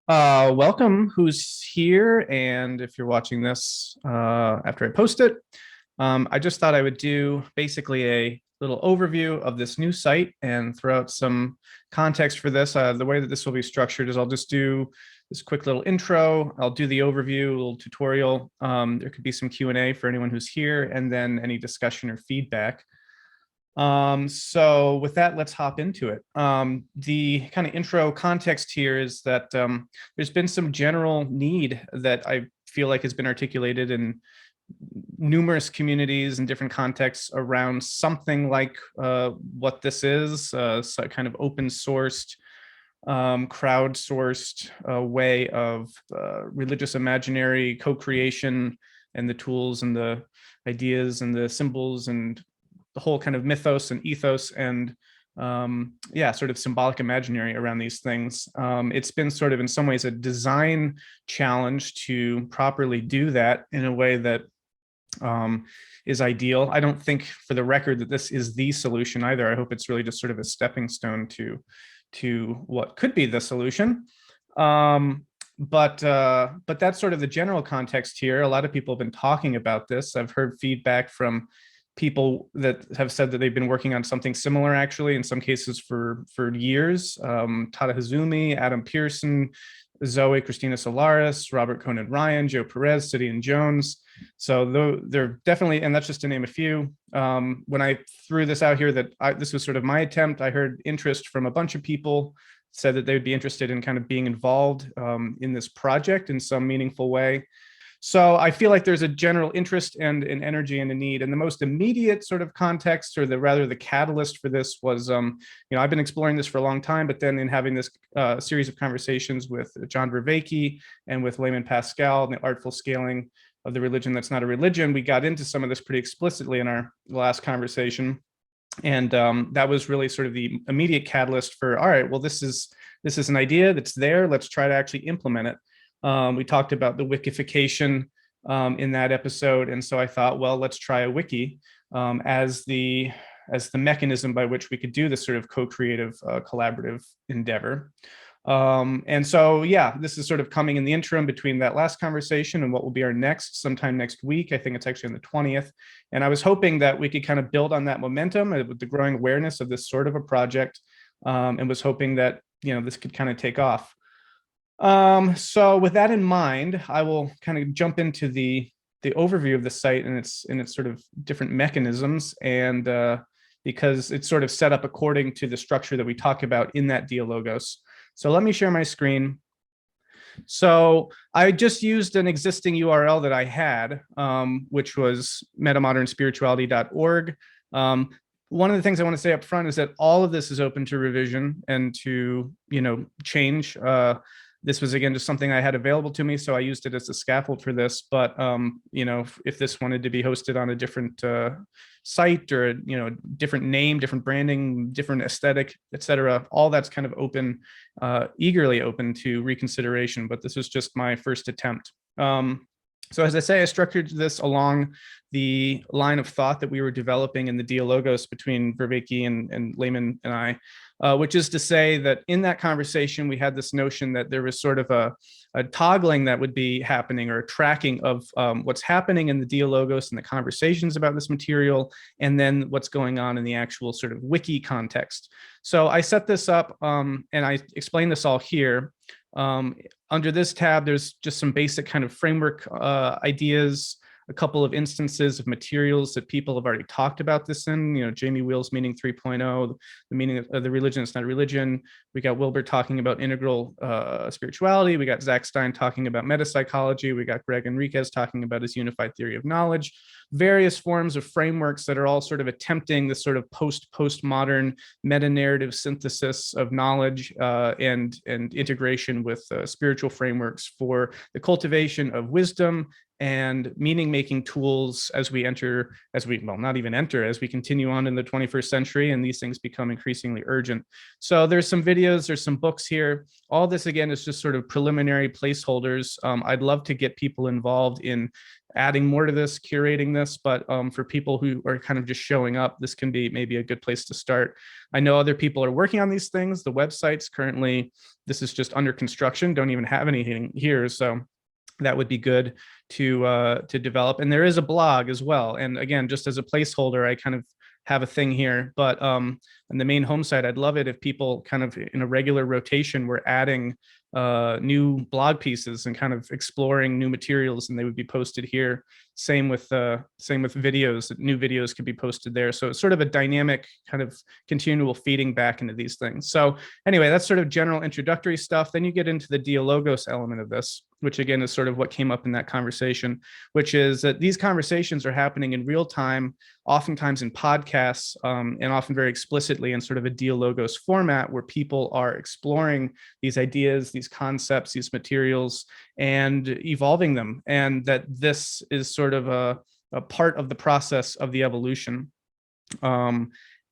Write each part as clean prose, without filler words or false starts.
Welcome who's here. And if you're watching this after I post it, I just thought I would do basically a little overview of this new site and throw out some context for this. The way that this will be structured is I'll just do this quick little intro. I'll do the overview, a little tutorial. There could be some Q&A for anyone who's here, and then any discussion or feedback. So with that, let's hop into it. The kind of intro context here is that there's been some general need that I feel like has been articulated in numerous communities and different contexts around something like what this is, so kind of open sourced, crowdsourced way of religious imaginary co-creation, and the tools and the ideas and the symbols and the whole kind of mythos and ethos and yeah, sort of symbolic imaginary around these things. It's been sort of in some ways a design challenge to properly do that in a way that is ideal. I don't think, for the record, that this is the solution either. I hope it's really just sort of a stepping stone to what could be the solution. But that's sort of the general context here. A lot of people have been talking about this. I've heard feedback from people that have said that they've been working on something similar, actually, in some cases for years. Tada Hazumi, Adam Pearson, Zoe Christina Solaris, Robert Conan Ryan, Joe Perez, Sidian Jones. So they're definitely, and that's just to name a few. When I threw this out here, this was sort of my attempt, I heard interest from a bunch of people, said that they would be interested in kind of being involved in this project in some meaningful way. So I feel like there's a general interest and an energy and a need. And the most immediate sort of context, or the catalyst for this was, I've been exploring this for a long time, but then in having this series of conversations with John Vervaeke and with Layman Pascal and the artful scaling of the religion that's not a religion, we got into some of this pretty explicitly in our last conversation. And that was really sort of the immediate catalyst for, all right, well, this is an idea that's there. Let's try to actually implement it. We talked about the wikification in that episode, and so I thought, well, let's try a wiki as the mechanism by which we could do this sort of co-creative, collaborative endeavor. And so, yeah, this is sort of coming in the interim between that last conversation and what will be our next, sometime next week. I think it's actually on the 20th. And I was hoping that we could kind of build on that momentum with the growing awareness of this sort of a project, and was hoping that, this could kind of take off. So with that in mind, I will kind of jump into the overview of the site and its sort of different mechanisms, and because it's sort of set up according to the structure that we talk about in that Dialogos. So let me share my screen. So I just used an existing URL that I had, which was metamodernspirituality.org. One of the things I want to say up front is that all of this is open to revision and to, change. This was, again, just something I had available to me, so I used it as a scaffold for this. But, if this wanted to be hosted on a different site, or, different name, different branding, different aesthetic, etc., all that's kind of open, eagerly open to reconsideration. But this was just my first attempt. So as I say, I structured this along the line of thought that we were developing in the Dialogos between Vervaeke and Layman and I, which is to say that in that conversation, we had this notion that there was sort of a toggling that would be happening, or a tracking of what's happening in the Dialogos and the conversations about this material, and then what's going on in the actual sort of wiki context. So I set this up, and I explain this all here. Under this tab, there's just some basic kind of framework ideas, a couple of instances of materials that people have already talked about this in, Jamie Wheel's Meaning 3.0, the meaning of the religion, it's not a religion. We got Wilbur talking about integral spirituality. We got Zach Stein talking about metapsychology. We got Greg Enriquez talking about his unified theory of knowledge. Various forms of frameworks that are all sort of attempting this sort of postmodern meta-narrative synthesis of knowledge and integration with spiritual frameworks for the cultivation of wisdom and meaning-making tools as we continue on in the 21st century, and these things become increasingly urgent. So there's some videos, there's some books here. All this, again, is just sort of preliminary placeholders. I'd love to get people involved in adding more to this, curating this, but for people who are kind of just showing up, this can be maybe a good place to start. I know other people are working on these things. The website's currently, this is just under construction, don't even have anything here. So that would be good to develop. And there is a blog as well. And again, just as a placeholder, I kind of have a thing here, but on the main home site, I'd love it if people kind of in a regular rotation were adding new blog pieces and kind of exploring new materials, and they would be posted here. Same with videos. New videos could be posted there. So it's sort of a dynamic kind of continual feeding back into these things. So anyway, that's sort of general introductory stuff. Then you get into the dialogos element of this, which again is sort of what came up in that conversation, which is that these conversations are happening in real time, oftentimes in podcasts, and often very explicitly in sort of a dialogos format where people are exploring these ideas, these concepts, these materials, and evolving them. And that this is sort of a part of the process of the evolution.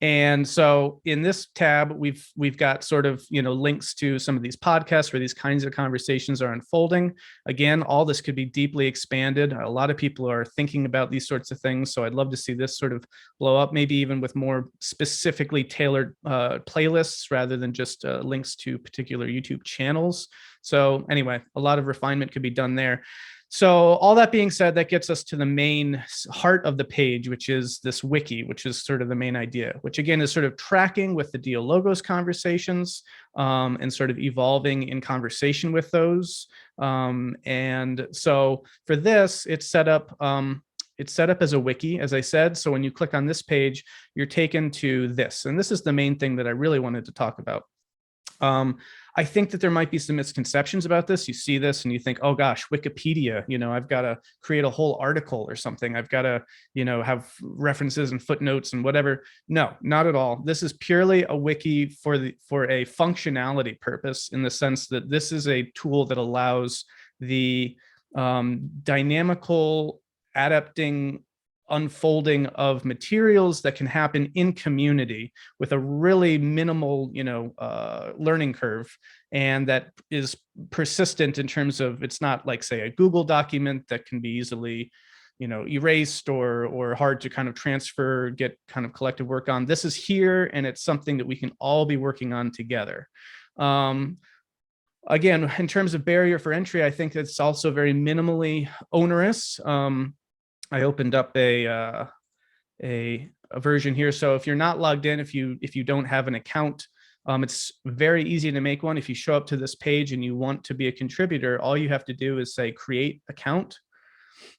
And so in this tab, we've got sort of, links to some of these podcasts where these kinds of conversations are unfolding. Again, all this could be deeply expanded. A lot of people are thinking about these sorts of things. So I'd love to see this sort of blow up, maybe even with more specifically tailored playlists rather than just links to particular YouTube channels. So anyway, a lot of refinement could be done there. So all that being said, that gets us to the main heart of the page, which is this wiki, which is sort of the main idea, which again is sort of tracking with the dialogos conversations and sort of evolving in conversation with those. And so for this, it's set up as a wiki, as I said. So when you click on this page, you're taken to this. And this is the main thing that I really wanted to talk about. I think that there might be some misconceptions about this. You see this and you think, oh gosh, Wikipedia, I've got to create a whole article or something. I've got to, have references and footnotes and whatever. No, not at all. This is purely a wiki for a functionality purpose, in the sense that this is a tool that allows the dynamical adapting unfolding of materials that can happen in community with a really minimal, learning curve, and that is persistent in terms of, it's not like, say, a Google document that can be easily, erased or hard to kind of transfer, get kind of collective work on. This is here, and it's something that we can all be working on together. Again, in terms of barrier for entry, I think it's also very minimally onerous. I opened up a version here. So if you're not logged in, if you don't have an account, it's very easy to make one. If you show up to this page and you want to be a contributor, all you have to do is say create account,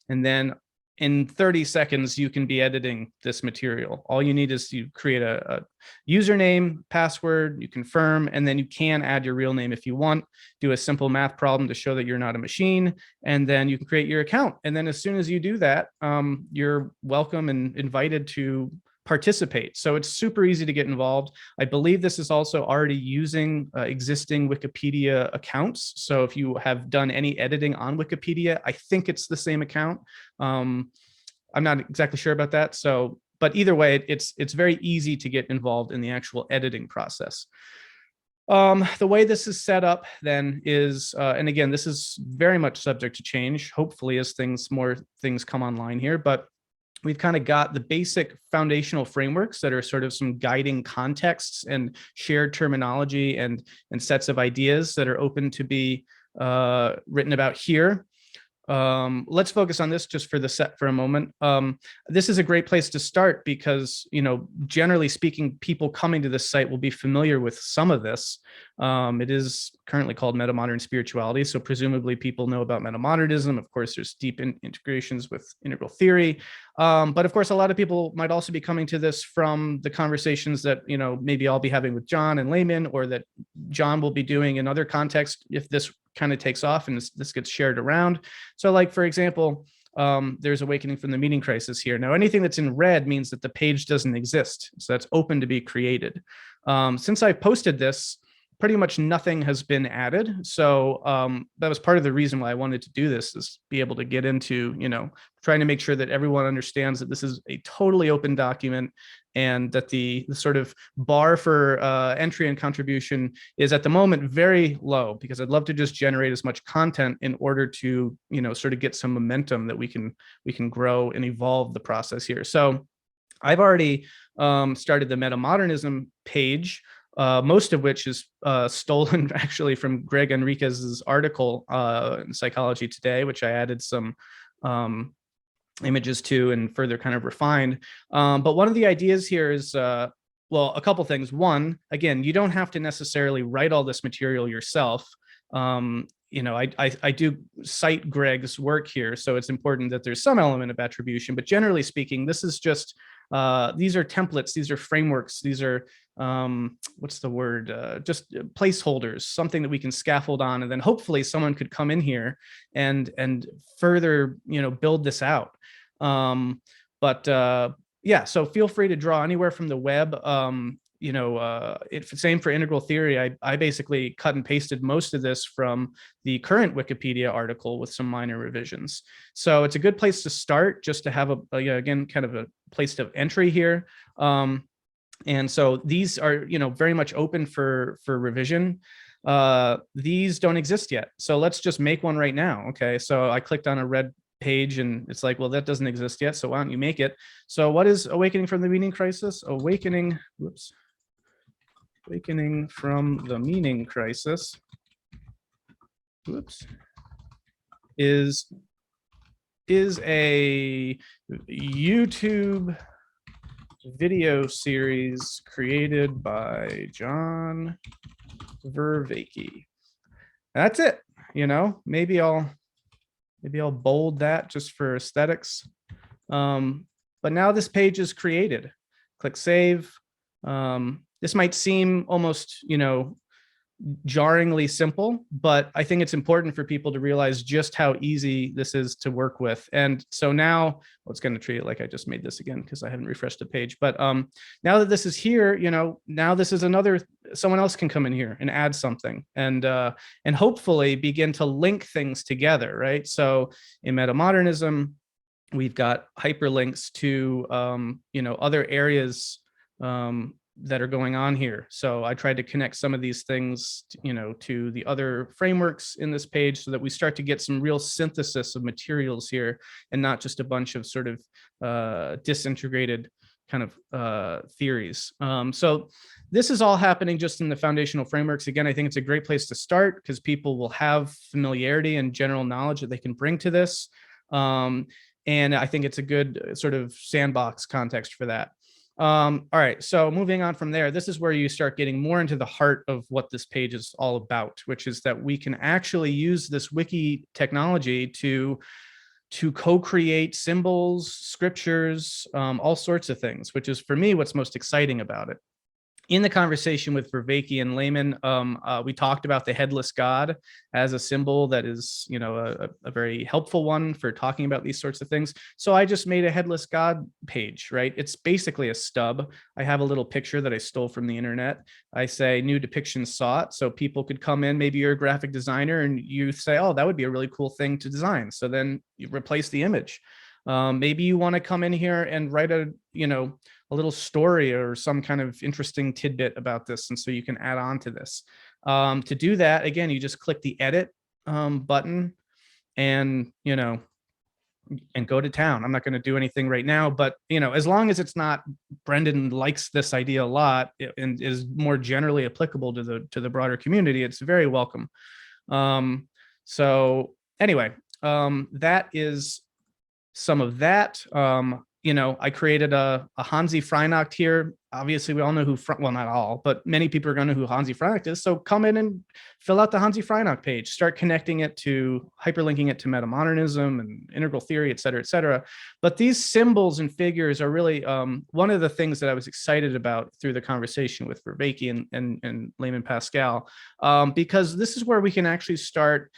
and then in 30 seconds, you can be editing this material. All you need is you create a username, password, you confirm, and then you can add your real name if you want, do a simple math problem to show that you're not a machine, and then you can create your account. And then as soon as you do that, you're welcome and invited to participate. So it's super easy to get involved. I believe this is also already using existing Wikipedia accounts. So if you have done any editing on Wikipedia, I think it's the same account. I'm not exactly sure about that. So, but either way, it's very easy to get involved in the actual editing process. The way this is set up then is, and again, this is very much subject to change, hopefully as more things come online here, but we've kind of got the basic foundational frameworks that are sort of some guiding contexts and shared terminology and sets of ideas that are open to be written about here. Let's focus on this just for a moment. This is a great place to start because, generally speaking, people coming to this site will be familiar with some of this. It is currently called Metamodern spirituality. So presumably people know about Metamodernism. Of course, there's deep integrations with integral theory. But of course, a lot of people might also be coming to this from the conversations that, maybe I'll be having with John and Layman, or that John will be doing in other contexts if this kind of takes off and this gets shared around. So like, for example, there's awakening from the meaning crisis here. Now, anything that's in red means that the page doesn't exist. So that's open to be created. Since I posted this, pretty much nothing has been added. So that was part of the reason why I wanted to do this, is be able to get into, trying to make sure that everyone understands that this is a totally open document, and that the sort of bar for entry and contribution is at the moment very low, because I'd love to just generate as much content in order to, sort of get some momentum that we can grow and evolve the process here. So I've already started the Metamodernism page, most of which is stolen actually from Greg Enriquez's article in Psychology Today, which I added some images to and further kind of refined. But one of the ideas here is, well, a couple things. One, again, you don't have to necessarily write all this material yourself. I do cite Greg's work here, so it's important that there's some element of attribution, but generally speaking, this is just, these are templates, these are frameworks, these are, what's the word, just placeholders, something that we can scaffold on, and then hopefully someone could come in here and further, build this out. Yeah, so feel free to draw anywhere from the web. It's same for integral theory. I basically cut and pasted most of this from the current Wikipedia article with some minor revisions. So it's a good place to start, just to have again, kind of a place of entry here. And so these are, very much open for revision. These don't exist yet. So let's just make one right now. Okay, so I clicked on a red page and it's like, well, that doesn't exist yet, so why don't you make it? So what is Awakening from the Meaning Crisis? Awakening from the Meaning Crisis, is a YouTube video series created by John Vervaeke. That's it. Maybe I'll bold that just for aesthetics. But now this page is created. Click save. This might seem almost, jarringly simple, but I think it's important for people to realize just how easy this is to work with. And so now, it's going to treat it like I just made this again because I haven't refreshed the page. But now that this is here, now this is someone else can come in here and add something and hopefully begin to link things together, right? So in Metamodernism, we've got hyperlinks to, other areas that are going on here. So I tried to connect some of these things, to the other frameworks in this page, so that we start to get some real synthesis of materials here, and not just a bunch of sort of disintegrated kind of theories. So this is all happening just in the foundational frameworks. Again, I think it's a great place to start because people will have familiarity and general knowledge that they can bring to this. And I think it's a good sort of sandbox context for that. All right, so moving on from there, this is where you start getting more into the heart of what this page is all about, which is that we can actually use this wiki technology to co-create symbols, scriptures, all sorts of things, which is for me what's most exciting about it. In the conversation with Vervaeke and Lehman, we talked about the headless God as a symbol that is, a very helpful one for talking about these sorts of things. So I just made a headless God page, right? It's basically a stub. I have a little picture that I stole from the internet. I say new depiction sought, so people could come in. Maybe you're a graphic designer and you say, oh, that would be a really cool thing to design. So then you replace the image. Maybe you want to come in here and write a little story or some kind of interesting tidbit about this. And so you can add on to this. To do that, again, you just click the edit button and, and go to town. I'm not going to do anything right now, but, as long as it's not, Brendan likes this idea a lot and is more generally applicable to the broader community, it's very welcome. So anyway, that is some of that. I created a Hansi Freinacht here. Obviously, we all know who, well, not all, but many people are going to know who Hansi Freinacht is. So come in and fill out the Hansi Freinacht page, start connecting it to, hyperlinking it to Metamodernism and integral theory, et cetera, et cetera. But these symbols and figures are really one of the things that I was excited about through the conversation with Vervaeke and Lehman Pascal, because this is where we can actually start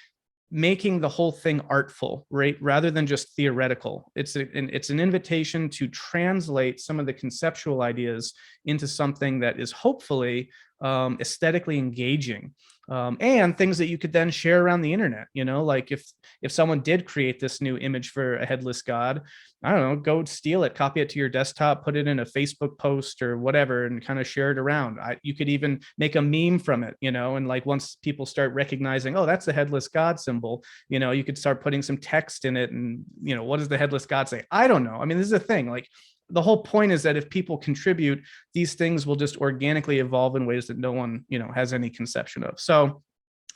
making the whole thing artful, right? Rather than just theoretical. It's an invitation to translate some of the conceptual ideas into something that is hopefully aesthetically engaging, and things that you could then share around the internet. Like if someone did create this new image for a headless god, I don't know, go steal it, copy it to your desktop, put it in a Facebook post or whatever, and kind of share it around. You could even make a meme from it, and like once people start recognizing, oh, that's the headless god symbol, you could start putting some text in it, and what does the headless god say? I don't know. I mean, this is a thing. Like, the whole point is that if people contribute, these things will just organically evolve in ways that no one, has any conception of. So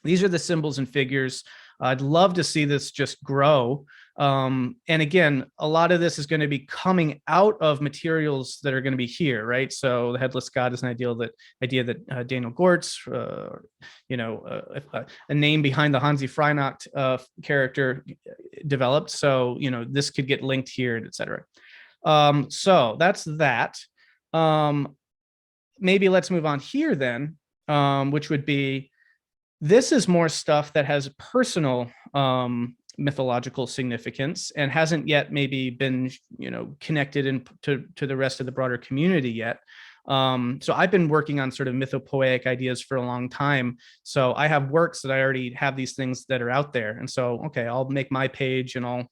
these are the symbols and figures. I'd love to see this just grow. And again, a lot of this is going to be coming out of materials that are going to be here, right? So the headless god is an idea that Daniel Gortz, a name behind the Hansi Freinacht character, developed. So this could get linked here, etc. So that's that. Maybe let's move on here then, which would be, this is more stuff that has personal mythological significance and hasn't yet maybe been, connected to the rest of the broader community yet. So I've been working on sort of mythopoetic ideas for a long time. So I have works that I already have these things that are out there. And so, okay, I'll make my page and I'll,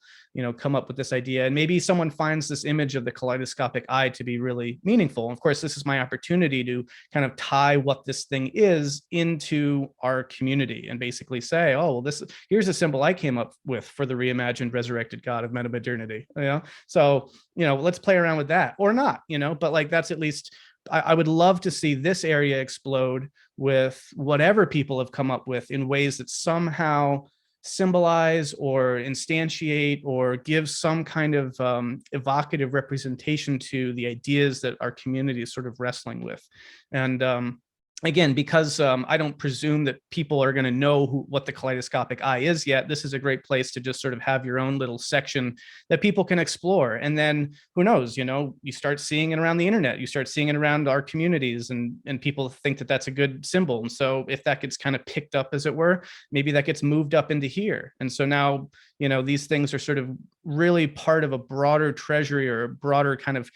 come up with this idea. And maybe someone finds this image of the kaleidoscopic eye to be really meaningful. Of course, this is my opportunity to kind of tie what this thing is into our community and basically say, oh, well, here's a symbol I came up with for the reimagined resurrected god of metamodernity. So, let's play around with that, or not, but like, that's at least, I would love to see this area explode with whatever people have come up with in ways that somehow symbolize or instantiate or give some kind of evocative representation to the ideas that our community is sort of wrestling with. And again, because I don't presume that people are going to know what the kaleidoscopic eye is yet, this is a great place to just sort of have your own little section that people can explore. And then who knows, you start seeing it around the internet, you start seeing it around our communities, and people think that that's a good symbol. And so if that gets kind of picked up, as it were, maybe that gets moved up into here. And so now, these things are sort of really part of a broader treasury, or a broader kind of,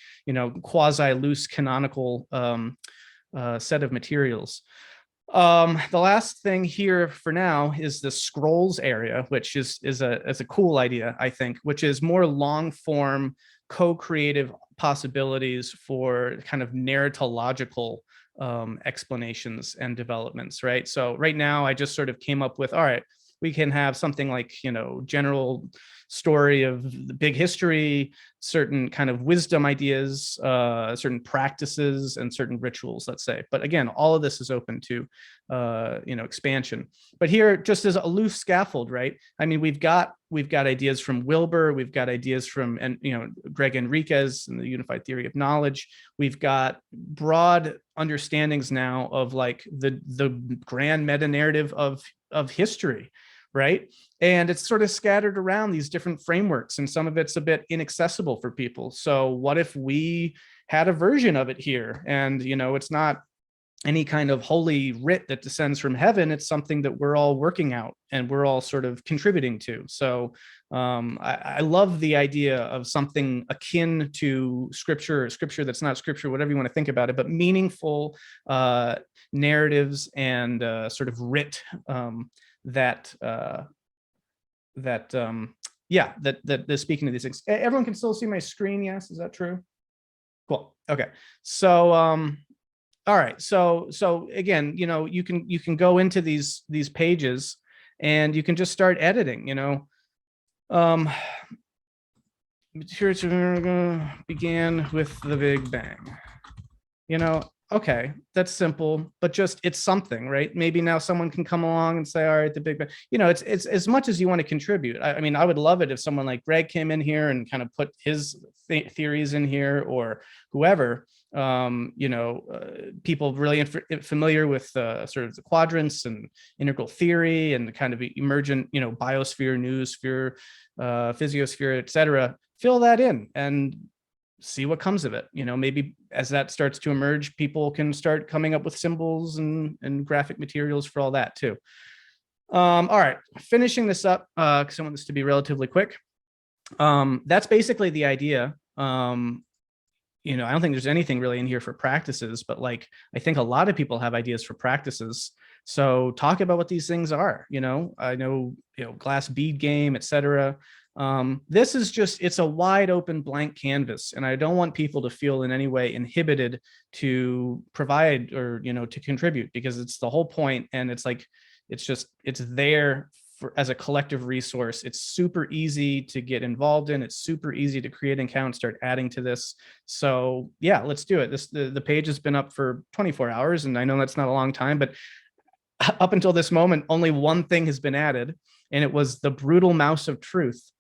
quasi loose canonical set of materials. The last thing here for now is the scrolls area, which is a cool idea, I think, which is more long form co-creative possibilities for kind of narratological explanations and developments, right? So right now I just sort of came up with, all right, we can have something like, general story of the big history, certain kind of wisdom ideas, certain practices, and certain rituals, let's say. But again, all of this is open to, expansion. But here, just as a loose scaffold, right? I mean, we've got ideas from Wilbur, we've got ideas from, Greg Enriquez and the Unified Theory of Knowledge. We've got broad understandings now of like the grand meta narrative of history, right? And it's sort of scattered around these different frameworks, and some of it's a bit inaccessible for people. So what if we had a version of it here? And, it's not any kind of holy writ that descends from heaven. It's something that we're all working out and we're all sort of contributing to. So I love the idea of something akin to scripture that's not scripture, whatever you want to think about it, but meaningful narratives and sort of writ that speaking of these things. Everyone can still see my screen. Yes, is that true? Cool. Okay. So all right. So again, you can go into these pages and you can just start editing. Material began with the Big Bang. Okay, that's simple, but just it's something, right? Maybe now someone can come along and say, all right, the Big Bang, it's as much as you want to contribute. I mean, I would love it if someone like Greg came in here and kind of put his theories in here, or whoever, people really familiar with sort of the quadrants and integral theory and the kind of emergent, biosphere, noosphere, physiosphere, etc. Fill that in and see what comes of it. Maybe as that starts to emerge, people can start coming up with symbols and graphic materials for all that too. All right, finishing this up because I want this to be relatively quick. That's basically the idea. I don't think there's anything really in here for practices, but like I think a lot of people have ideas for practices. So talk about what these things are. I know glass bead game, etc. This is just, it's a wide open blank canvas, and I don't want people to feel in any way inhibited to provide or to contribute, because it's the whole point. And it's like it's there as a collective resource. It's super easy to get involved in. It's super easy to create an account, start adding to this. So yeah, let's do it. The page has been up for 24 hours, and I know that's not a long time, but up until this moment, only one thing has been added, and it was the brutal mouse of truth,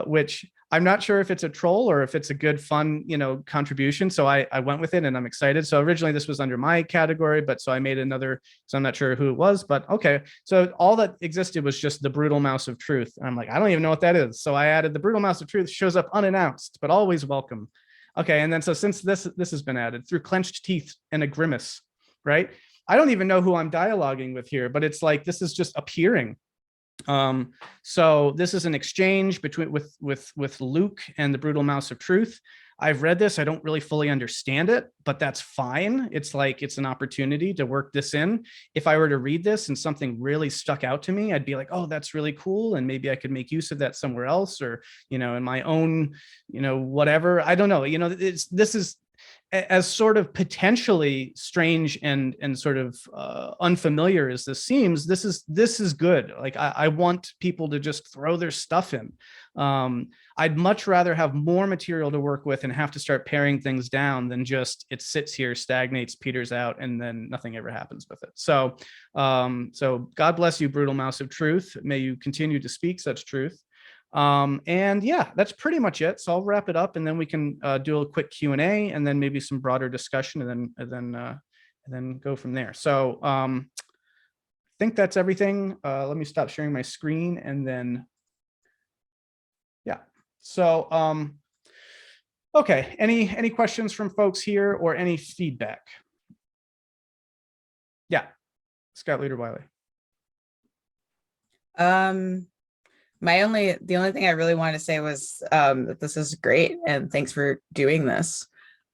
which I'm not sure if it's a troll or if it's a good, fun, contribution. So I went with it, and I'm excited. So originally this was under my category, but so I made another, so I'm not sure who it was, but okay. So all that existed was just the brutal mouse of truth. And I'm like, I don't even know what that is. So I added the brutal mouse of truth, shows up unannounced, but always welcome. Okay. And then, so since this has been added, through clenched teeth and a grimace, right? I don't even know who I'm dialoguing with here, but it's like, this is just appearing. So this is an exchange between with Luke and the brutal mouse of truth. I've read this. I don't really fully understand it, but that's fine. It's like, it's an opportunity to work this in. If I were to read this and something really stuck out to me, I'd be like, oh, that's really cool. And maybe I could make use of that somewhere else, or, in my own, whatever. I don't know. This is, as sort of potentially strange and sort of unfamiliar as this seems, this is good. Like I want people to just throw their stuff in. I'd much rather have more material to work with and have to start paring things down than just it sits here, stagnates, peters out, and then nothing ever happens with it. So God bless you, brutal mouse of truth. May you continue to speak such truth. And yeah, that's pretty much it. So I'll wrap it up, and then we can do a quick Q&A, and then maybe some broader discussion, and then go from there. So I think that's everything. Let me stop sharing my screen, and then yeah. So okay, any questions from folks here, or any feedback? Yeah, Scout Leader Wiley. The only thing I really wanted to say was that this is great, and thanks for doing this.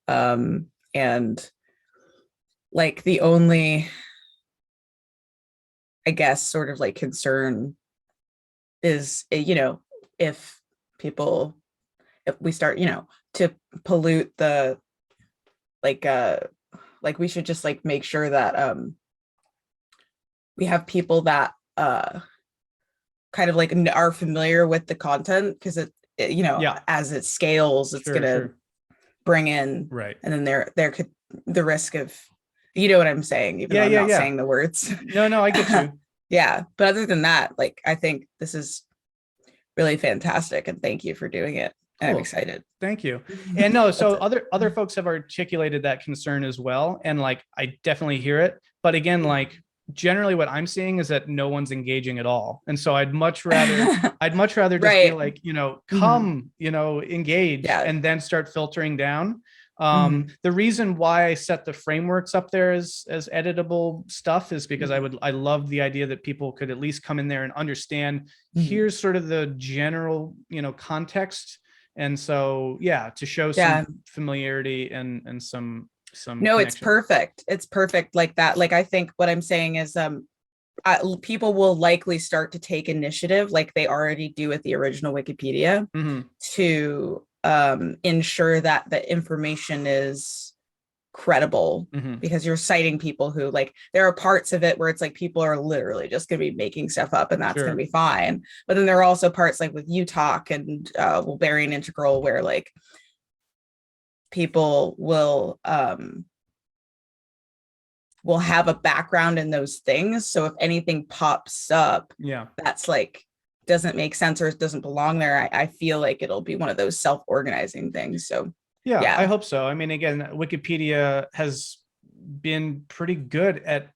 And like the only, I guess, sort of like concern is, if we start, to pollute the, like we should just like make sure that we have people that kind of like are familiar with the content, because Yeah. as it scales, it's gonna bring in, right. And then there could the risk of, you know what I'm saying, even though I'm not saying the words. No, I get you. Yeah, but other than that, like I think this is really fantastic, and thank you for doing it. Cool. I'm excited. Thank you. And no, so other folks have articulated that concern as well, and like I definitely hear it, but again, like generally what I'm seeing is that no one's engaging at all. And so I'd much rather just be like, come, engage, and then start filtering down. The reason why I set the frameworks up there as editable stuff is because I love the idea that people could at least come in there and understand, here's sort of the general, context. And so, yeah, to show some familiarity and some no, connection. It's perfect like that. Like I think what I'm saying is people will likely start to take initiative, like they already do with the original Wikipedia, to ensure that the information is credible, because you're citing people who, like, there are parts of it where it's like people are literally just going to be making stuff up, and that's going to be fine. But then there are also parts like with You Talk and Bulgarian Integral where like people will have a background in those things. So if anything pops up, that's like doesn't make sense or it doesn't belong there, I feel like it'll be one of those self-organizing things. So yeah, I hope so. I mean, again, Wikipedia has been pretty good at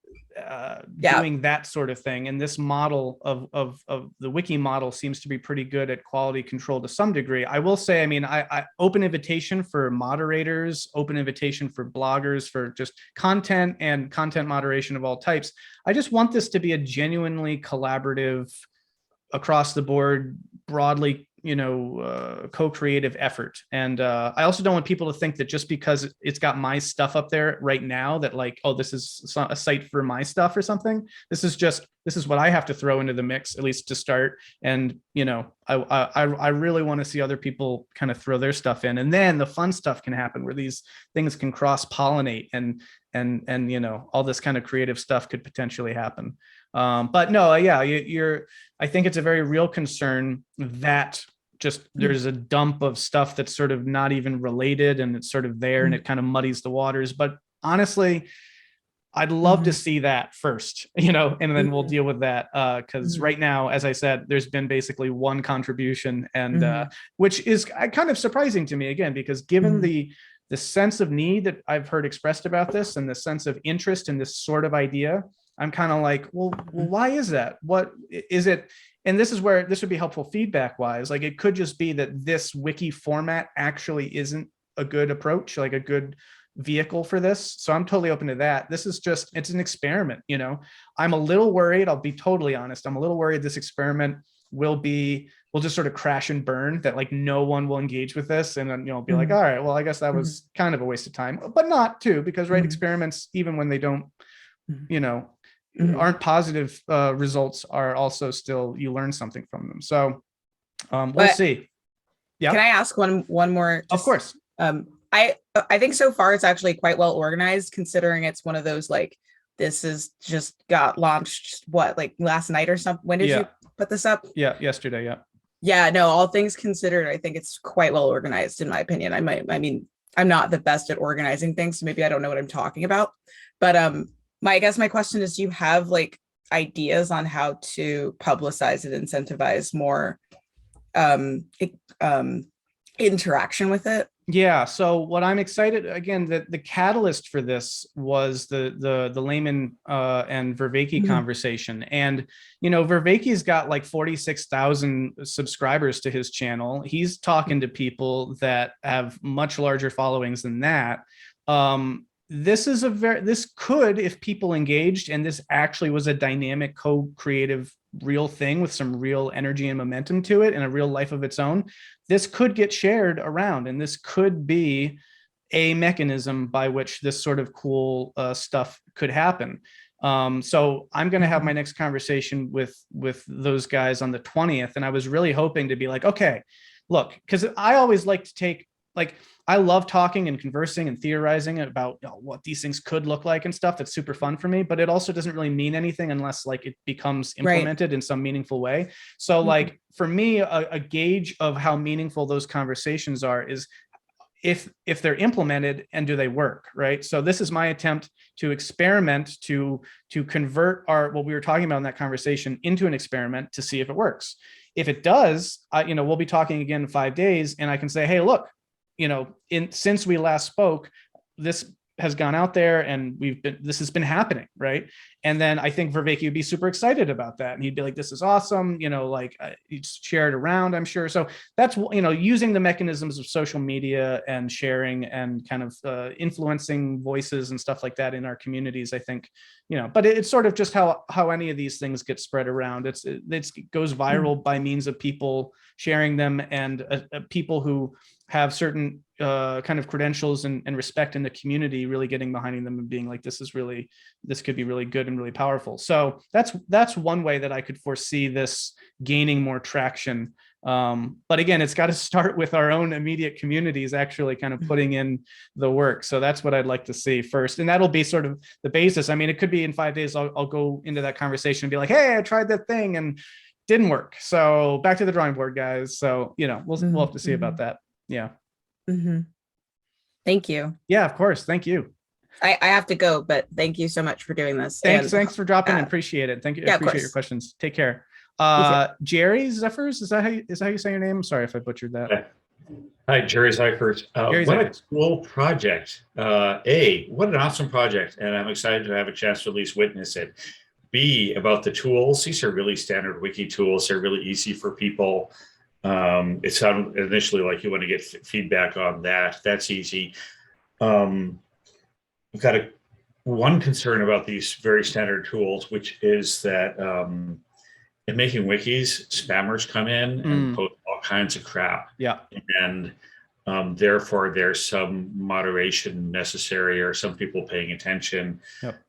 doing that sort of thing. And this model of the Wiki model seems to be pretty good at quality control to some degree. I will say, I mean, I open invitation for moderators, open invitation for bloggers, for just content and content moderation of all types. I just want this to be a genuinely collaborative, across the board, broadly, co-creative effort. And I also don't want people to think that just because it's got my stuff up there right now that like, oh, this is a site for my stuff or something. This is what I have to throw into the mix, at least to start. And I really want to see other people kind of throw their stuff in, and then the fun stuff can happen where these things can cross-pollinate and all this kind of creative stuff could potentially happen. But no, yeah, I think it's a very real concern that just there's a dump of stuff that's sort of not even related, and it's sort of there and it kind of muddies the waters. But honestly, I'd love to see that first, and then we'll deal with that. Because right now, as I said, there's been basically one contribution, and which is kind of surprising to me, again, because given the sense of need that I've heard expressed about this and the sense of interest in this sort of idea, I'm kind of like, well, why is that? What is it? And this is where this would be helpful feedback wise. Like, it could just be that this wiki format actually isn't a good approach, like a good vehicle for this. So I'm totally open to that. This is just, it's an experiment. I'm a little worried. I'll be totally honest. I'm a little worried this experiment will just sort of crash and burn, that like no one will engage with this. And then, be like, all right, well, I guess that was kind of a waste of time, but not too, because experiments, even when they don't, aren't positive results, are also still, you learn something from them. So we'll see. Yeah. Can I ask one more? Of course. I think so far it's actually quite well organized, considering it's one of those, like, this is just got launched like last night or something. When did you put this up? Yeah, yesterday. Yeah, no, all things considered, I think it's quite well organized, in my opinion. I mean, I'm not the best at organizing things, so maybe I don't know what I'm talking about. But I guess my question is, do you have like ideas on how to publicize and incentivize more interaction with it? Yeah. So what I'm excited, again, that the catalyst for this was the Layman and Vervaeke conversation. And, Vervaeke's got like 46,000 subscribers to his channel. He's talking to people that have much larger followings than that. This could, if people engaged, and this actually was a dynamic, co-creative, real thing with some real energy and momentum to it and a real life of its own, this could get shared around, and this could be a mechanism by which this sort of cool stuff could happen. So I'm going to have my next conversation with those guys on the 20th. And I was really hoping to be like, okay, look, because I always like to take, like, I love talking and conversing and theorizing about what these things could look like and stuff. That's super fun for me, but it also doesn't really mean anything unless like it becomes implemented in some meaningful way. So like for me, a gauge of how meaningful those conversations are is if they're implemented and do they work, right? So this is my attempt to experiment, to convert what we were talking about in that conversation into an experiment to see if it works. If it does, we'll be talking again in 5 days, and I can say, hey, look, since we last spoke, this has gone out there and this has been happening, right? And then I think Vervaeke would be super excited about that. And he'd be like, this is awesome, he'd share it around, I'm sure. So that's, using the mechanisms of social media and sharing and kind of influencing voices and stuff like that in our communities, I think, but it's sort of just how any of these things get spread around. It goes viral by means of people sharing them and people who have certain kind of credentials and respect in the community really getting behind them and being like, this could be really good and really powerful. So that's one way that I could foresee this gaining more traction. But again, it's got to start with our own immediate communities actually kind of putting in the work. So that's what I'd like to see first. And that'll be sort of the basis. I mean, it could be in 5 days, I'll go into that conversation and be like, hey, I tried that thing and didn't work. So back to the drawing board, guys. So, we'll have to see about that. Yeah. Thank you. Yeah, of course. Thank you. I have to go, but thank you so much for doing this. Thanks for dropping in. Appreciate it. Thank you. I appreciate your questions. Take care. Jerry Zephyrs, is that how you say your name? I'm sorry if I butchered that. Hi, Jerry Seifert. Gary What a Zeifert. cool project. What an awesome project. And I'm excited to have a chance to at least witness it. B, about the tools. These are really standard wiki tools. They're really easy for people. It sounded initially like you want to get feedback on that. That's easy. Um, I've got one concern about these very standard tools, which is that in making wikis, spammers come in and post all kinds of crap. Yeah. And therefore, there's some moderation necessary or some people paying attention. Yep.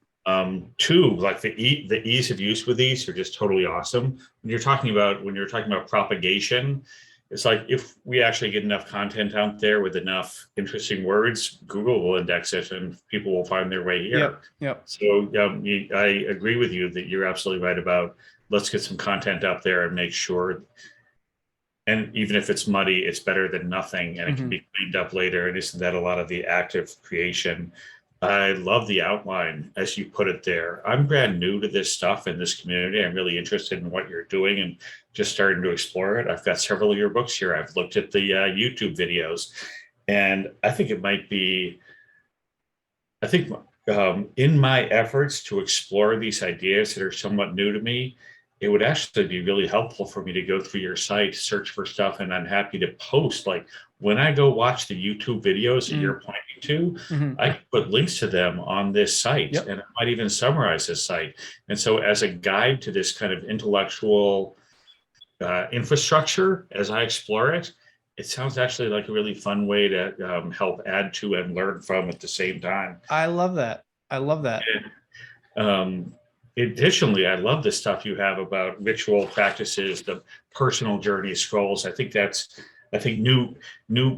Two, like the ease of use with these are just totally awesome. When you're talking about propagation, it's like if we actually get enough content out there with enough interesting words, Google will index it and people will find their way here. Yep. Yep. So I agree with you that you're absolutely right about let's get some content up there and make sure. And even if it's muddy, it's better than nothing, and it can be cleaned up later. And isn't that a lot of the active creation? I love the outline as you put it there. I'm brand new to this stuff in this community. I'm really interested in what you're doing and just starting to explore it. I've got several of your books here. I've looked at the YouTube videos, and I think it might be, in my efforts to explore these ideas that are somewhat new to me, it would actually be really helpful for me to go through your site, search for stuff, and I'm happy to post. Like when I go watch the YouTube videos that you're pointing to, I can put links to them on this site, and I might even summarize this site. And so as a guide to this kind of intellectual infrastructure, as I explore it, it sounds actually like a really fun way to help add to and learn from at the same time. I love that. I love that. And, additionally, I love the stuff you have about ritual practices, the personal journey scrolls. I think new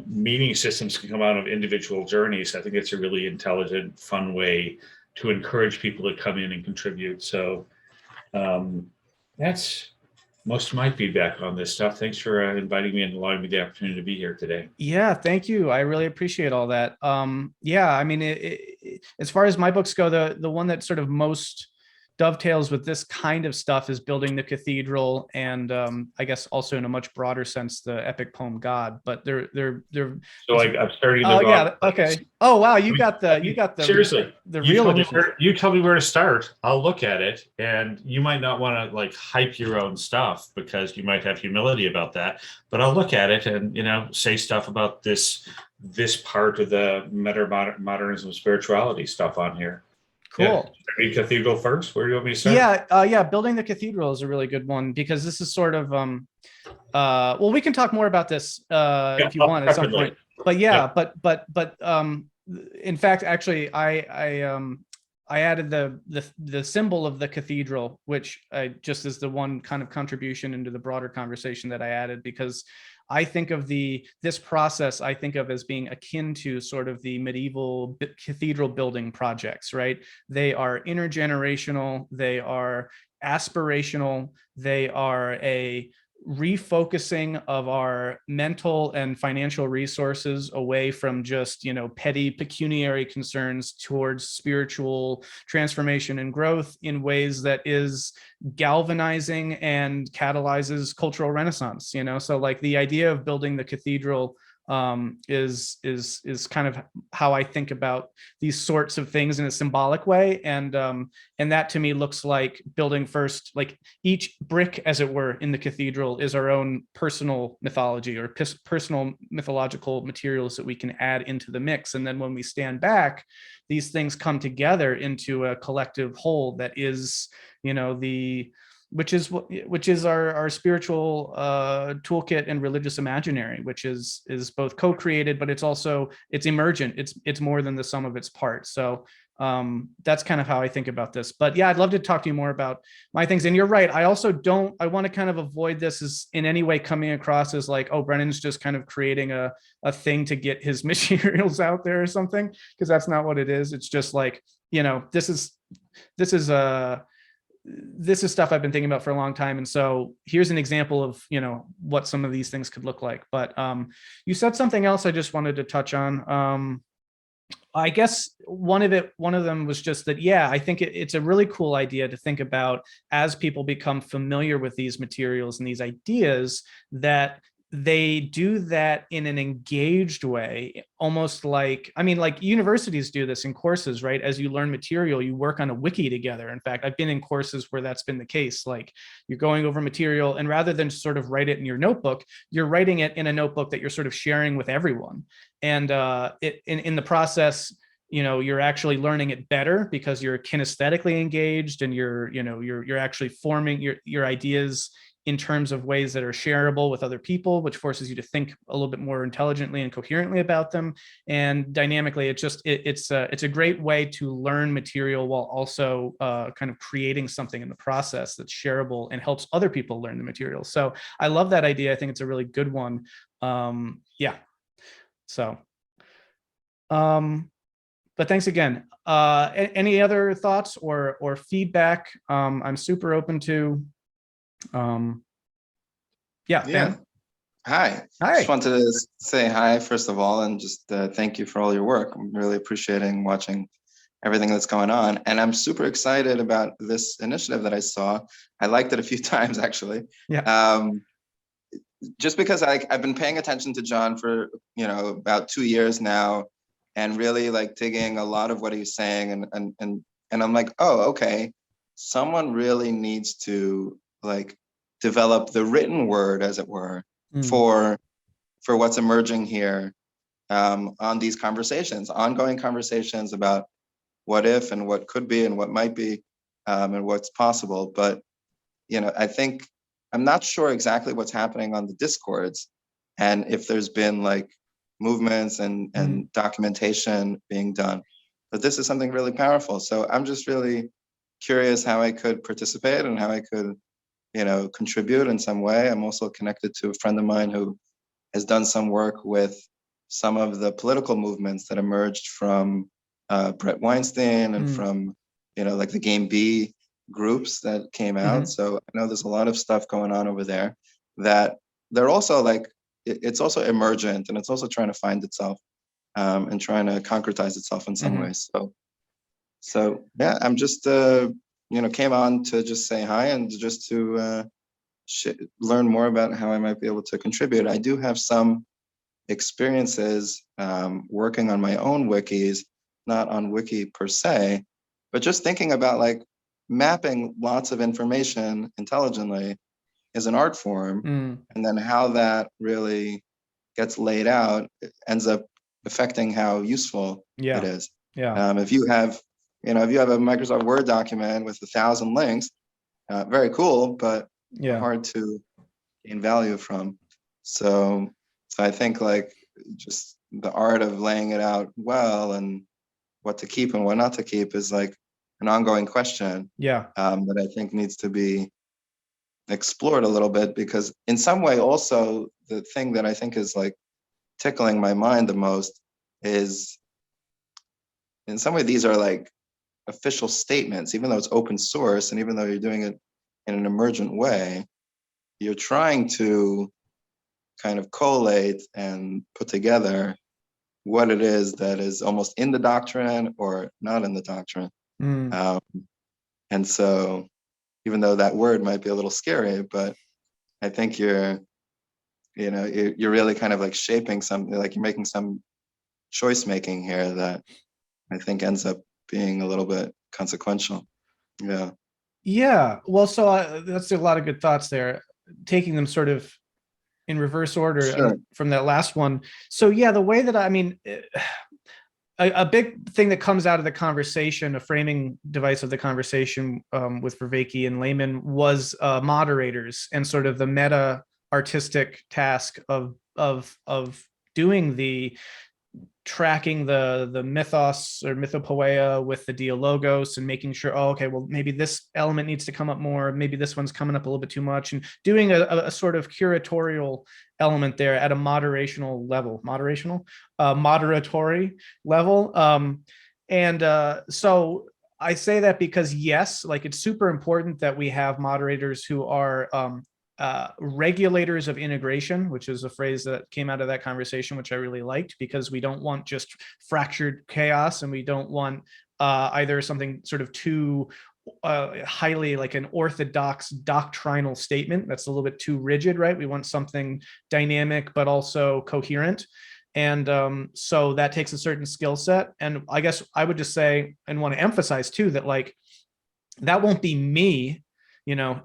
meaning systems can come out of individual journeys. I think it's a really intelligent, fun way to encourage people to come in and contribute. So that's most of my feedback on this stuff. Thanks for inviting me and allowing me the opportunity to be here today. Yeah, thank you. I really appreciate all that. Yeah, I mean, as far as my books go, the one that sort of most dovetails with this kind of stuff is Building the Cathedral, and I guess also in a much broader sense, the epic poem God. But they're so I'm starting. Oh yeah, okay. Oh wow, you got the seriously the real edition. You tell me where to start. I'll look at it, and you might not want to like hype your own stuff because you might have humility about that. But I'll look at it and say stuff about this part of the Metamodern spirituality stuff on here. Cool. Yeah. Read Cathedral first. Where do you want me to start? Yeah. Building the Cathedral is a really good one because this is sort of well, we can talk more about this if you want at some point. But but in fact, actually, I added the symbol of the cathedral, which just is the one kind of contribution into the broader conversation that I added, because I think of this process, I think of as being akin to sort of the medieval cathedral building projects, right? They are intergenerational, they are aspirational, they are a refocusing of our mental and financial resources away from just petty pecuniary concerns towards spiritual transformation and growth in ways that is galvanizing and catalyzes cultural renaissance. So like the idea of building the cathedral is kind of how I think about these sorts of things in a symbolic way, and that to me looks like building first, like each brick, as it were, in the cathedral is our own personal mythology or personal mythological materials that we can add into the mix, and then when we stand back, these things come together into a collective whole that is which is our spiritual toolkit and religious imaginary, which is both co-created, but it's emergent. It's more than the sum of its parts. So that's kind of how I think about this. But yeah, I'd love to talk to you more about my things. And you're right. I want to kind of avoid this as in any way coming across as like, oh, Brennan's just kind of creating a thing to get his materials out there or something, because that's not what it is. It's just like, this is stuff I've been thinking about for a long time. And so here's an example of, what some of these things could look like. But you said something else I just wanted to touch on. I guess one of them was just that, yeah, I think it's a really cool idea to think about as people become familiar with these materials and these ideas, that they do that in an engaged way, almost like, I mean, like universities do this in courses, right? As you learn material, you work on a wiki together. In fact, I've been in courses where that's been the case. Like you're going over material, and rather than sort of write it in your notebook, you're writing it in a notebook that you're sort of sharing with everyone. And in the process, you're actually learning it better because you're kinesthetically engaged, and you're actually forming your ideas in terms of ways that are shareable with other people, which forces you to think a little bit more intelligently and coherently about them. And dynamically, it's a great way to learn material while also kind of creating something in the process that's shareable and helps other people learn the material. So I love that idea. I think it's a really good one. Yeah. So, but thanks again. Any other thoughts or feedback? I'm super open to. Yeah, Ben. Hi. Hi. Just wanted to say hi, first of all, and just thank you for all your work. I'm really appreciating watching everything that's going on. And I'm super excited about this initiative that I saw. I liked it a few times, actually. Yeah. Just because I've been paying attention to John for, about 2 years now, and really like digging a lot of what he's saying. And I'm like, oh, okay. Someone really needs to like develop the written word, as it were, for what's emerging here on these conversations, ongoing conversations about what if and what could be and what might be and what's possible. But, I think I'm not sure exactly what's happening on the Discords and if there's been like movements and documentation being done. But this is something really powerful. So I'm just really curious how I could participate and how I could contribute in some way. I'm also connected to a friend of mine who has done some work with some of the political movements that emerged from Brett Weinstein and from, like the Game B groups that came out. So I know there's a lot of stuff going on over there that they're also like, it's also emergent, and it's also trying to find itself and trying to concretize itself in some ways. So yeah, I'm just, came on to just say hi and just to learn more about how I might be able to contribute. I do have some experiences working on my own wikis, not on Wiki per se, but just thinking about like mapping lots of information intelligently is an art form. And then how that really gets laid out ends up affecting how useful it is. If you have a Microsoft Word document with 1,000 links, very cool, but hard to gain value from. So I think like just the art of laying it out well and what to keep and what not to keep is like an ongoing question. That I think needs to be explored a little bit, because in some way also the thing that I think is like tickling my mind the most is in some way these are like official statements, even though it's open source and even though you're doing it in an emergent way, you're trying to kind of collate and put together what it is that is almost in the doctrine or not in the doctrine. And so even though that word might be a little scary, but I think you're really kind of like shaping something, like you're making some choice making here that I think ends up being a little bit consequential. Yeah. Well, so that's a lot of good thoughts there, taking them sort of in reverse order from that last one. So yeah, the way that a big thing that comes out of the conversation, a framing device of the conversation with Vervaeke and Lehman was moderators and sort of the meta artistic task of doing the tracking the mythos or mythopoeia with the dialogos and making sure, oh, okay, well, maybe this element needs to come up more, maybe this one's coming up a little bit too much, and doing a sort of curatorial element there at a moderatory level. So I say that because yes, like it's super important that we have moderators who are regulators of integration, which is a phrase that came out of that conversation, which I really liked, because we don't want just fractured chaos, and we don't want either something sort of too highly like an orthodox doctrinal statement. That's a little bit too rigid, right? We want something dynamic, but also coherent. And so that takes a certain skill set. And I guess I would just say, and want to emphasize too, that like, that won't be me,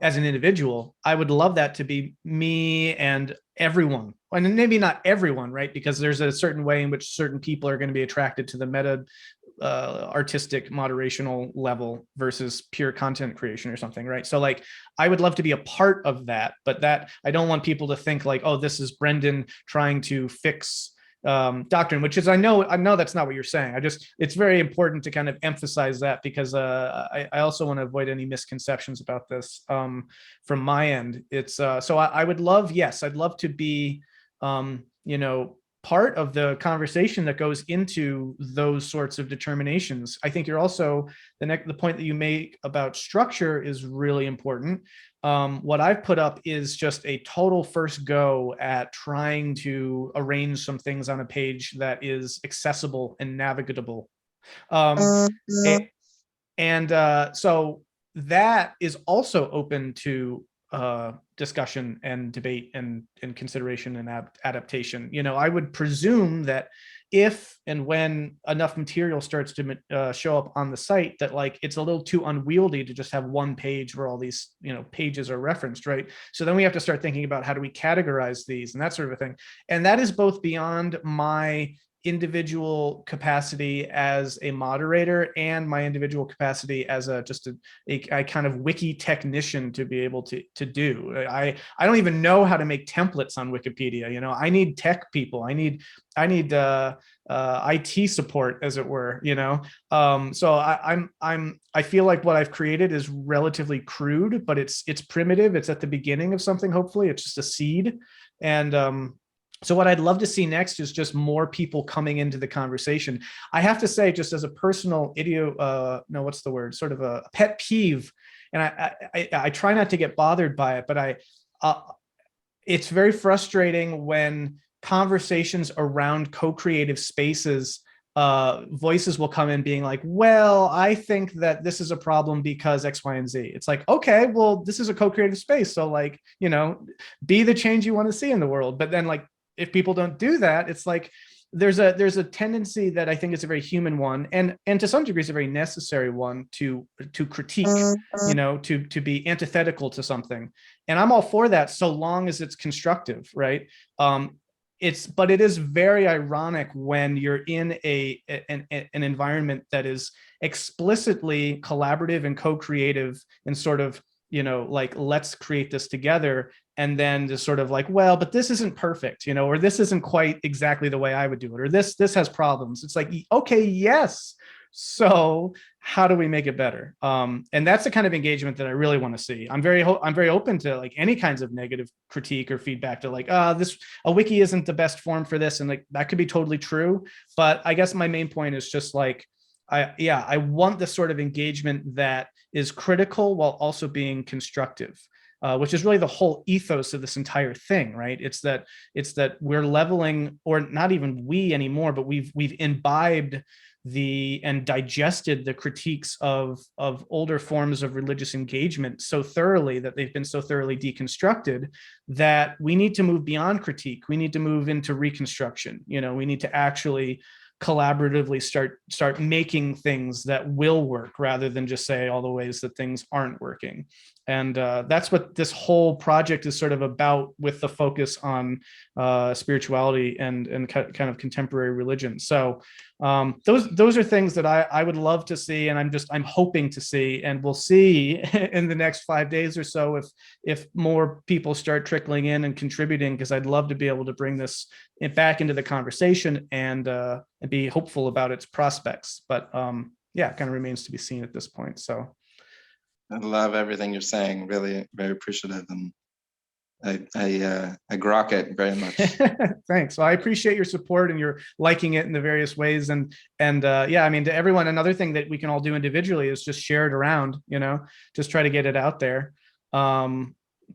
as an individual. I would love that to be me and everyone. And maybe not everyone, right? Because there's a certain way in which certain people are going to be attracted to the meta artistic moderational level versus pure content creation or something, right? So like, I would love to be a part of that, but that I don't want people to think like, oh, this is Brendan trying to fix doctrine, which is, I know that's not what you're saying. It's very important to kind of emphasize that, because I also want to avoid any misconceptions about this from my end. It's so I would love, yes, I'd love to be, part of the conversation that goes into those sorts of determinations. I think you're also, the point that you make about structure is really important. What I've put up is just a total first go at trying to arrange some things on a page that is accessible and navigable. So that is also open to discussion and debate and consideration and adaptation. I would presume that if and when enough material starts to show up on the site, that like it's a little too unwieldy to just have one page where all these pages are referenced, right? So then we have to start thinking about how do we categorize these and that sort of a thing. And that is both beyond my individual capacity as a moderator and my individual capacity as a kind of wiki technician to be able to do. I don't even know how to make templates on Wikipedia. I need tech people. I need IT support, as it were. So I feel like what I've created is relatively crude, but it's primitive. It's at the beginning of something. Hopefully, it's just a seed. And so what I'd love to see next is just more people coming into the conversation. I have to say, just as a personal sort of a pet peeve, and I try not to get bothered by it, but it's very frustrating when conversations around co-creative spaces, voices will come in being like, well, I think that this is a problem because X, Y, and Z. It's like, okay, well, this is a co-creative space. So like, be the change you want to see in the world. But then like, if people don't do that, it's like there's a tendency that I think is a very human one, and to some degree is a very necessary one to critique, to be antithetical to something. And I'm all for that so long as it's constructive, right? But it is very ironic when you're in an environment that is explicitly collaborative and co-creative and sort of, like, let's create this together. And then just sort of like, well, but this isn't perfect, or this isn't quite exactly the way I would do it, or this has problems. It's like, okay, yes. So how do we make it better? And that's the kind of engagement that I really want to see. I'm very open to like any kinds of negative critique or feedback to like, a wiki isn't the best form for this. And like, that could be totally true. But I guess my main point is just like, I want the sort of engagement that is critical while also being constructive. Which is really the whole ethos of this entire thing, right? It's that we're leveling, or not even we anymore, but we've imbibed and digested the critiques of older forms of religious engagement so thoroughly that they've been so thoroughly deconstructed that we need to move beyond critique. We need to move into reconstruction. We need to actually collaboratively start making things that will work rather than just say all the ways that things aren't working. And that's what this whole project is sort of about, with the focus on spirituality and kind of contemporary religion. So those are things that I would love to see, and I'm hoping to see, and we'll see in the next 5 days or so if more people start trickling in and contributing, because I'd love to be able to bring this back into the conversation and be hopeful about its prospects. But yeah, it kind of remains to be seen at this point. So I love everything you're saying. Really, very appreciative, and I grok it very much. Thanks. Well, I appreciate your support and your liking it in the various ways. And yeah, I mean, to everyone, another thing that we can all do individually is just share it around. Just try to get it out there.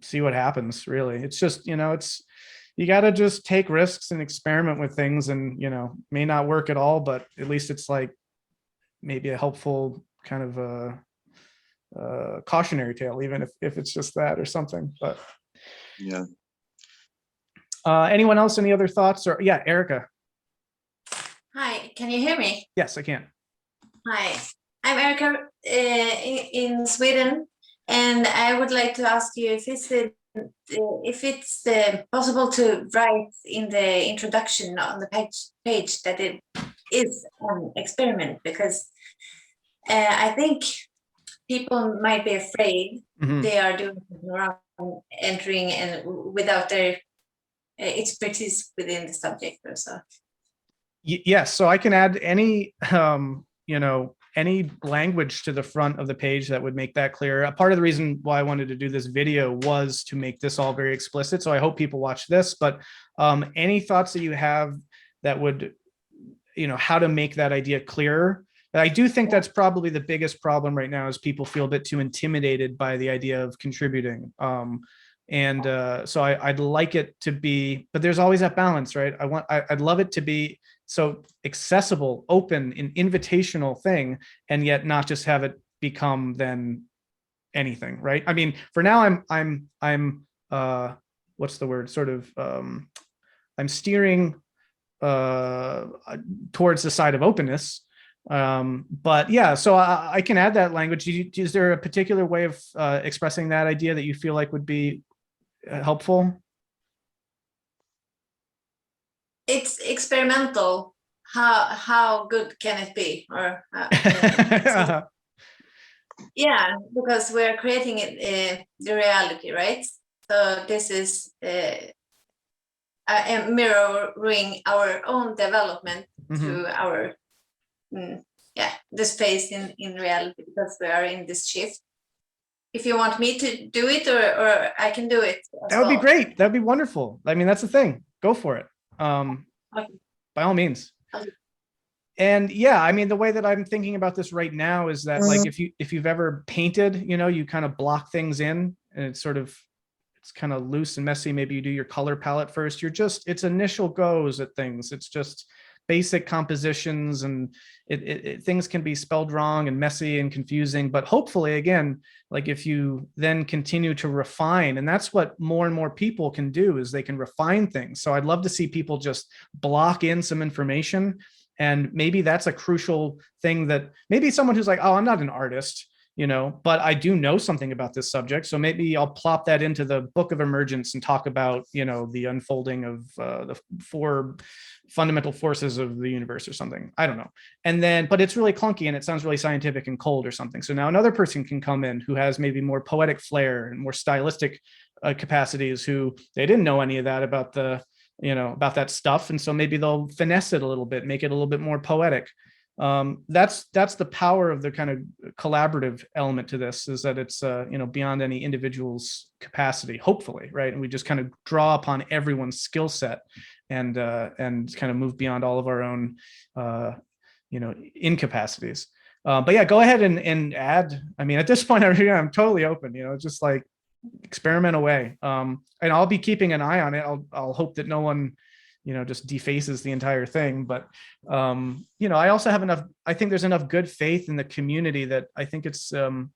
See what happens. Really, it's just you got to just take risks and experiment with things, and may not work at all, but at least it's like maybe a helpful kind of cautionary tale, even if it's just that or something. But Yeah. Anyone else? Any other thoughts? Or yeah, Erica. Hi, can you hear me? Yes, I can. Hi, I'm Erica in Sweden, and I would like to ask you if it's possible to write in the introduction on the page that it is an experiment, because I think people might be afraid they are doing something wrong, entering and without their expertise within the subject or so. Yes, so I can add any any language to the front of the page that would make that clear. A part of the reason why I wanted to do this video was to make this all very explicit. So I hope people watch this, but any thoughts that you have that would, how to make that idea clearer. I do think that's probably the biggest problem right now, is people feel a bit too intimidated by the idea of contributing. So I'd like it to be, but there's always that balance, right? I'd love it to be so accessible, open, an invitational thing, and yet not just have it become then anything, right? I mean, for now I'm what's the word? Sort of I'm steering towards the side of openness. But yeah, so I can add that language. Is there a particular way of expressing that idea that you feel like would be helpful? It's experimental. How good can it be? Or yeah, because we're creating it the reality, right? So this is mirroring our own development to our the space in reality, because we are in this shift. If you want me to do it, or I can do it. That would be great. That'd be wonderful. I mean, that's the thing. Go for it. Okay. By all means. Okay. And yeah, I mean, the way that I'm thinking about this right now is that like if you've ever painted, you kind of block things in, and it's kind of loose and messy. Maybe you do your color palette first. It's initial goes at things. It's just basic compositions, and things can be spelled wrong and messy and confusing, but hopefully, again, like if you then continue to refine, and that's what more and more people can do, is they can refine things. So I'd love to see people just block in some information, and maybe that's a crucial thing, that maybe someone who's like, oh, I'm not an artist, but I do know something about this subject. So maybe I'll plop that into the Book of Emergence and talk about, the unfolding of the 4 fundamental forces of the universe or something. I don't know. And then, but it's really clunky and it sounds really scientific and cold or something. So now another person can come in who has maybe more poetic flair and more stylistic capacities, who they didn't know any of that about about that stuff. And so maybe they'll finesse it a little bit, make it a little bit more poetic. That's the power of the kind of collaborative element to this, is that it's beyond any individual's capacity, hopefully, right? And we just kind of draw upon everyone's skill set, and kind of move beyond all of our own incapacities. But yeah, go ahead and add. I mean, at this point, I'm totally open, just like experiment away. And I'll be keeping an eye on it. I'll hope that no one just defaces the entire thing. But, I also have I think there's enough good faith in the community that I think it's, and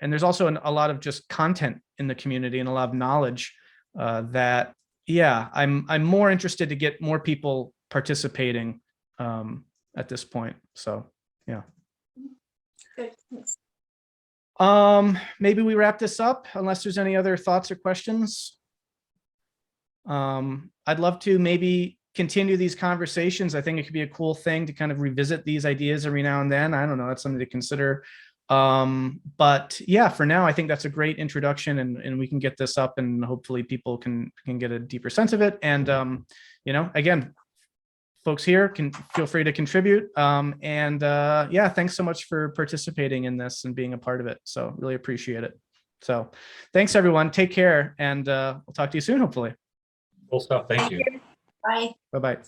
there's also a lot of just content in the community and a lot of knowledge that, yeah, I'm more interested to get more people participating at this point. So, yeah. Good. Maybe we wrap this up, unless there's any other thoughts or questions. I'd love to maybe continue these conversations. I think it could be a cool thing to kind of revisit these ideas every now and then. I don't know, that's something to consider. But yeah, for now, I think that's a great introduction, and we can get this up, and hopefully people can get a deeper sense of it. And, again, folks here can feel free to contribute. Yeah, thanks so much for participating in this and being a part of it. So really appreciate it. So thanks, everyone. Take care, and we'll talk to you soon, hopefully. Cool stuff. Thank you. Bye. Bye-bye.